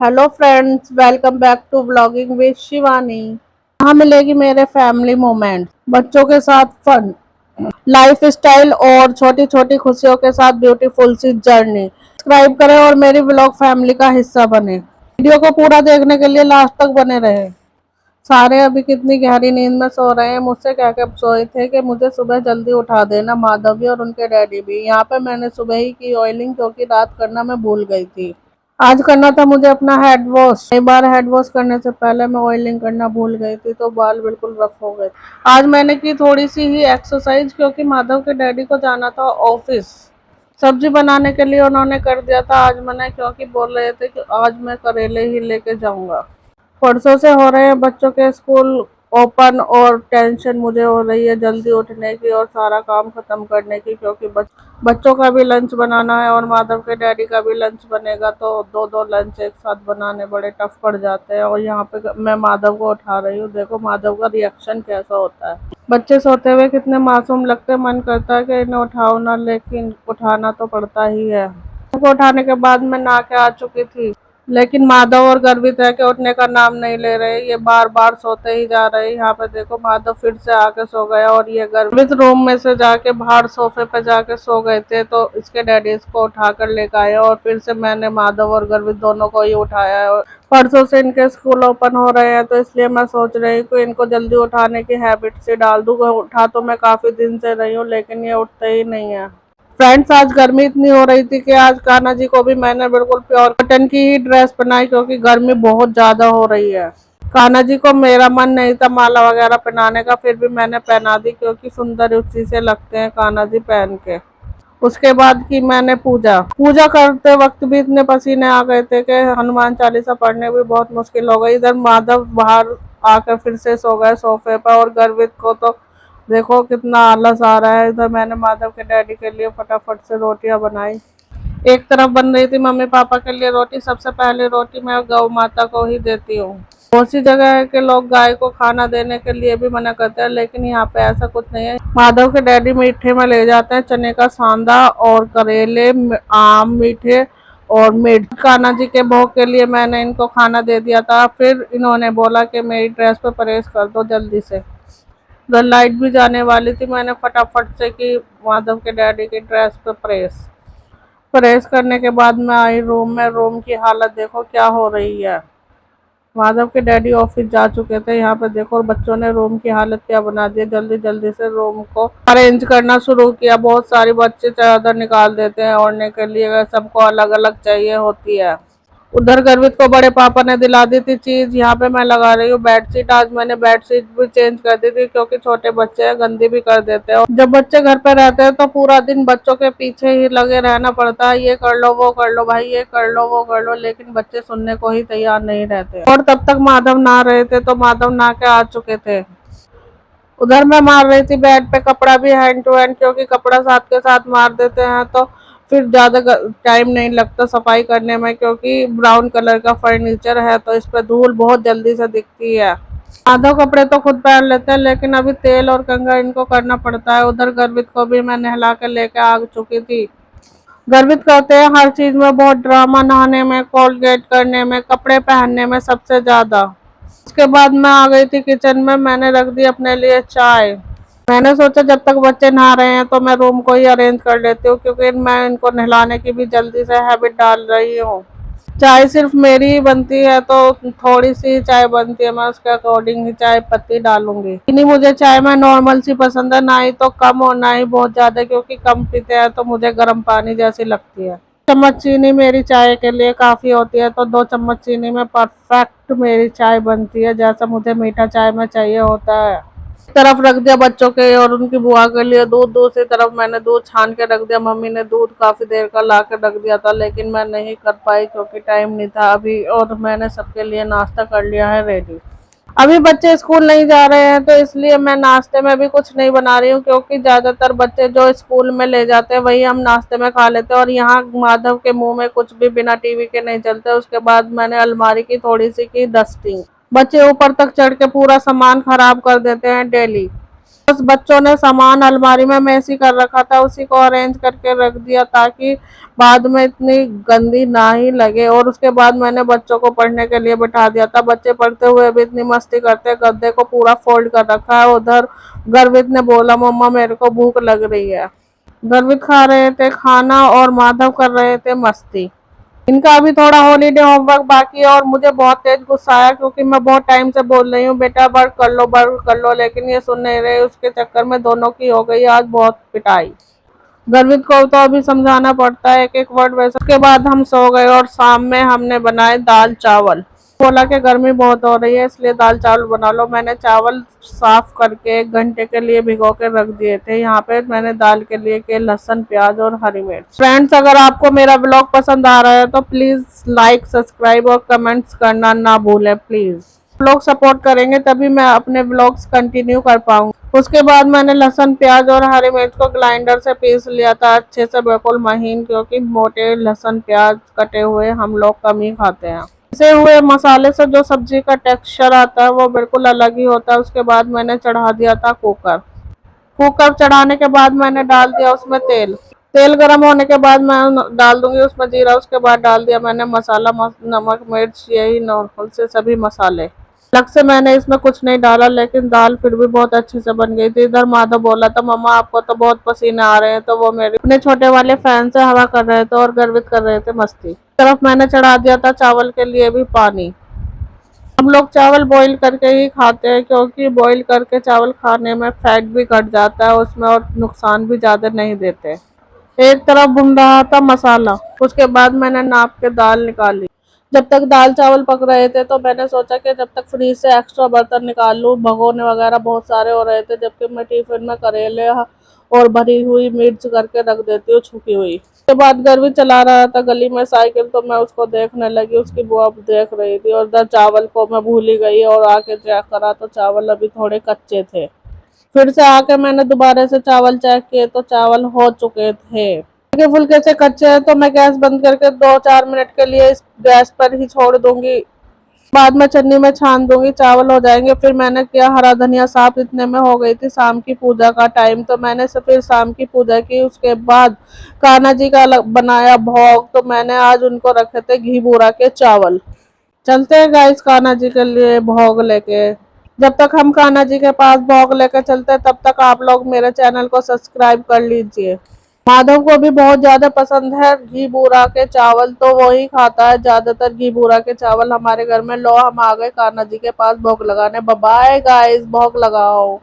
Hello friends, welcome back to blogging with Shivani. यहाँ मिलेगी मेरे फैमिली मोमेंट, बच्चों के साथ फन, लाइफ स्टाइल और छोटी छोटी खुशियों के साथ ब्यूटीफुल सी जर्नी। सब्सक्राइब करें और मेरी ब्लॉग फैमिली का हिस्सा बने। वीडियो को पूरा देखने के लिए लास्ट तक बने रहे। सारे अभी कितनी गहरी नींद में सो रहे हैं। मुझसे कह के सोए थे कि मुझे सुबह जल्दी उठा देना, माधव भी और उनके डैडी भी। यहाँ पे मैंने सुबह ही की ऑयलिंग, क्योंकि रात करना मैं भूल गई थी। आज करना था मुझे अपना हेड वॉश। कई बार हेड वॉश करने से पहले मैं ऑयलिंग करना भूल गई थी, तो बाल बिल्कुल रफ हो गए। आज मैंने की थोड़ी सी ही एक्सरसाइज, क्योंकि माधव के डैडी को जाना था ऑफिस। सब्जी बनाने के लिए उन्होंने कर दिया था आज मना, क्योंकि बोल रहे थे कि आज मैं करेले ही लेके जाऊंगा। परसों से हो रहे हैं बच्चों के स्कूल ओपन, और टेंशन मुझे हो रही है जल्दी उठने की और सारा काम खत्म करने की, क्योंकि बच्चों का भी लंच बनाना है और माधव के डैडी का भी लंच बनेगा। तो दो दो लंच एक साथ बनाने बड़े टफ पड़ जाते हैं। और यहाँ पे मैं माधव को उठा रही हूँ, देखो माधव का रिएक्शन कैसा होता है। बच्चे सोते हुए कितने मासूम लगते हैं, मन करता है कि इन्हें उठाओ ना, लेकिन उठाना तो पड़ता ही है। उनको उठाने के बाद मैं नहा के आ चुकी थी, लेकिन माधव और गर्वित है कि उठने का नाम नहीं ले रहे। ये बार बार सोते ही जा रहे हैं। यहाँ पे देखो माधव फिर से आके सो गया, और ये गर्वित रूम में से जाके बाहर सोफे पे जाके सो गए थे। तो इसके डैडी इसको उठा कर लेकर आए, और फिर से मैंने माधव और गर्वित दोनों को ही उठाया है। और परसों से इनके स्कूल ओपन हो रहे हैं, तो इसलिए मैं सोच रही हूँ कि इनको जल्दी उठाने की हैबिट से डाल दूँ। उठा तो मैं काफी दिन से रही हूँ, लेकिन ये उठते ही नहीं है। फ्रेंड्स, आज गर्मी इतनी हो रही थी कि आज कान्हा जी को भी मैंने बिल्कुल प्योर कॉटन की ही ड्रेस बनाई, क्योंकि गर्मी बहुत ज्यादा हो रही है। कान्हा जी को मेरा मन नहीं था माला वगैरह पहनाने का, फिर भी मैंने पहना दी, क्योंकि सुंदर उसी से लगते हैं कान्हा जी पहन के। उसके बाद की मैंने पूजा पूजा करते वक्त भी इतने पसीने आ गए थे कि हनुमान चालीसा पढ़ने भी बहुत मुश्किल हो गई। इधर माधव बाहर आकर फिर से सो गए सोफे पर, और गर्वित को तो देखो कितना आलस आ रहा है। इधर मैंने माधव के डैडी के लिए फटाफट से रोटियां बनाई। एक तरफ बन रही थी मम्मी पापा के लिए रोटी। सबसे पहले रोटी मैं गौ माता को ही देती हूँ। बहुत सी जगह है कि लोग गाय को खाना देने के लिए भी मना करते हैं, लेकिन यहाँ पे ऐसा कुछ नहीं है। माधव के डैडी मीठे में ले जाते हैं चने का सांदा और करेले, आम मीठे और मिर्च। कान्हा जी के भोग के लिए मैंने इनको खाना दे दिया था। फिर इन्होंने बोला कि मेरी ड्रेस पे परहेज कर दो जल्दी से। उधर लाइट भी जाने वाली थी, मैंने फटाफट से की माधव के डैडी की ड्रेस पे प्रेस। प्रेस करने के बाद मैं आई रूम में। रूम की हालत देखो क्या हो रही है। माधव के डैडी ऑफिस जा चुके थे। यहाँ पे देखो, और बच्चों ने रूम की हालत क्या बना दी। जल्दी जल्दी से रूम को अरेंज करना शुरू किया। बहुत सारे बच्चे चादर निकाल देते हैं ओढ़ने के लिए, सबको अलग अलग चाहिए होती है। उधर गर्वित को बड़े पापा ने दिला दी थी चीज। यहाँ पे मैं लगा रही हूँ बेडशीट। आज मैंने बेडशीट भी चेंज कर दी थी, क्योंकि छोटे बच्चे हैं, गंदी भी कर देते हैं। और जब बच्चे घर पे रहते हैं तो पूरा दिन बच्चों के पीछे ही लगे रहना पड़ता है। ये कर लो, वो कर लो भाई, ये कर लो, वो कर लो, लेकिन बच्चे सुनने को ही तैयार नहीं रहते। और तब तक माधव नहा रहे थे, तो माधव नहा के आ चुके थे। उधर मैं मार रही थी बेड पे कपड़ा भी हैंड टू हैंड, क्योंकि कपड़ा साथ के साथ मार देते हैं तो फिर ज्यादा टाइम नहीं लगता सफाई करने में, क्योंकि ब्राउन कलर का फर्नीचर है तो इस पे धूल बहुत जल्दी से दिखती है। आधा कपड़े तो खुद पहन लेते हैं, लेकिन अभी तेल और कंघा इनको करना पड़ता है। उधर गर्वित को भी मैं नहला के लेके आ चुकी थी। गर्वित करते हैं हर चीज में बहुत ड्रामा, नहाने में, कोलगेट करने में, कपड़े पहनने में सबसे ज्यादा। उसके बाद मैं आ गई थी किचन में। मैंने रख दी अपने लिए चाय। मैंने सोचा जब तक बच्चे नहा रहे हैं तो मैं रूम को ही अरेंज कर लेती हूँ, क्योंकि मैं इनको नहलाने की भी जल्दी से हैबिट डाल रही हूँ। चाय सिर्फ मेरी ही बनती है, तो थोड़ी सी चाय बनती है, मैं उसके अकॉर्डिंग ही चाय पत्ती डालूंगी। नहीं, मुझे चाय में नॉर्मल सी पसंद है, ना ही तो कम और ना ही बहुत ज्यादा, क्योंकि कम पीते हैं तो मुझे गर्म पानी जैसी लगती है। चम्मच चीनी मेरी चाय के लिए काफी होती है, तो 2 चम्मच चीनी में परफेक्ट मेरी चाय बनती है, जैसा मुझे मीठा चाय में चाहिए होता है। तरफ रख दिया बच्चों के और उनकी बुआ के लिए दूध। दूसरी तरफ मैंने दूध छान के रख दिया। मम्मी ने दूध काफी देर का ला के रख दिया था, लेकिन मैं नहीं कर पाई क्योंकि टाइम नहीं था अभी। और मैंने सबके लिए नाश्ता कर लिया है रेडी। अभी बच्चे स्कूल नहीं जा रहे हैं, तो इसलिए मैं नाश्ते में भी कुछ नहीं बना रही हूँ, क्योंकि ज्यादातर बच्चे जो स्कूल में ले जाते हैं वही हम नाश्ते में खा लेते हैं। और यहाँ माधव के मुंह में कुछ भी बिना टीवी के नहीं चलते। उसके बाद मैंने अलमारी की थोड़ी सी की डस्टिंग। बच्चे ऊपर तक चढ़ के पूरा सामान खराब कर देते हैं डेली। बस बच्चों ने सामान अलमारी में मेसी कर रखा था, उसी को अरेंज करके रख दिया ताकि बाद में इतनी गंदी ना ही लगे। और उसके बाद मैंने बच्चों को पढ़ने के लिए बिठा दिया था। बच्चे पढ़ते हुए भी इतनी मस्ती करते, गद्दे को पूरा फोल्ड कर रखा है। उधर गर्वित ने बोला मम्मा मेरे को भूख लग रही है। गर्वित खा रहे थे खाना और माधव कर रहे थे मस्ती। इनका अभी थोड़ा हॉलीडे होमवर्क बाकी है और मुझे बहुत तेज गुस्सा आया क्योंकि मैं बहुत टाइम से बोल रही हूँ बेटा वर्क कर लो, लेकिन ये सुन नहीं रहे। उसके चक्कर में दोनों की हो गई आज बहुत पिटाई। गर्वित को तो अभी समझाना पड़ता है एक एक वर्ड वैसे। उसके बाद हम सो गए और शाम में हमने बनाए दाल चावल। बोला कि गर्मी बहुत हो रही है इसलिए दाल चावल बना लो। मैंने चावल साफ करके 1 घंटे के लिए भिगो के रख दिए थे। यहाँ पे मैंने दाल के लिए के लहसुन, प्याज और हरी मिर्च। फ्रेंड्स, अगर आपको मेरा ब्लॉग पसंद आ रहा है तो प्लीज लाइक, सब्सक्राइब और कमेंट्स करना ना भूलें प्लीज। लोग सपोर्ट करेंगे तभी मैं अपने ब्लॉग्स कंटिन्यू कर पाऊंगी। उसके बाद मैंने लहसुन, प्याज और हरी मिर्च को ग्राइंडर से पीस लिया था अच्छे से, बिल्कुल महीन, क्योंकि मोटे लहसुन प्याज कटे हुए हम लोग कम ही खाते हैं। पिसे हुए मसाले से जो सब्जी का टेक्सचर आता है वो बिल्कुल अलग ही होता है। उसके बाद मैंने चढ़ा दिया था कुकर। कुकर चढ़ाने के बाद मैंने डाल दिया उसमें तेल। तेल गर्म होने के बाद मैं डाल दूंगी उसमें जीरा। उसके बाद डाल दिया मैंने मसाला, नमक, मिर्च, यही नॉर्मल से सभी मसाले। अलग से मैंने इसमें कुछ नहीं डाला, लेकिन दाल फिर भी बहुत अच्छे से बन गई थी। इधर माधव बोला था मम्मा आपको तो बहुत पसीने आ रहे हैं, तो वो मेरे अपने छोटे वाले फैन से हवा कर रहे थे और गर्वित कर रहे थे मस्ती। तरफ मैंने चढ़ा दिया था चावल के लिए भी पानी। हम लोग चावल बॉईल करके ही खाते हैं क्योंकि बॉईल करके चावल खाने में फैट भी घट जाता है उसमें और नुकसान भी ज्यादा नहीं देते। एक तरफ भुन रहा था मसाला। उसके बाद मैंने नाप के दाल निकाली। जब तक दाल चावल पक रहे थे तो मैंने सोचा कि जब तक फ्रीज से एक्स्ट्रा बर्तन निकाल लूँ, भगोने वगैरह बहुत सारे हो रहे थे, जबकि मैं टिफिन में करेले और भरी हुई मिर्च करके रख देती हूँ छुपी हुई। उसके बाद गर्वी चला रहा था गली में साइकिल, तो मैं उसको देखने लगी। उसकी बुआ देख रही थी और उधर चावल को मैं भूल ही गई और आके चेक करा तो चावल अभी थोड़े कच्चे थे। फिर से आके मैंने दोबारा से चावल चेक किए तो चावल हो चुके थे। हल्के फुल्के से कच्चे हैं तो मैं गैस बंद करके 2-4 मिनट के लिए इस गैस पर ही छोड़ दूंगी। बाद में चन्नी में छान दूंगी, चावल हो जाएंगे। फिर मैंने किया हरा धनिया साफ, इतने में हो गई थी शाम की पूजा का टाइम, तो मैंने फिर शाम की पूजा की। उसके बाद कान्हा जी का बनाया भोग, तो मैंने आज उनको रखे थे घी बूरा के चावल। चलते हैं गाइस कान्हा जी के लिए भोग लेके। जब तक हम कान्हा जी के पास भोग लेकर चलते हैं तब तक आप लोग मेरे चैनल को सब्सक्राइब कर लीजिए। माधव को भी बहुत ज्यादा पसंद है घी बूरा के चावल, तो वो ही खाता है ज्यादातर घी बूरा के चावल हमारे घर में। लो हम आ गए कान्हा जी के पास भोग लगाने। बाय गाइस, भोग लगाओ।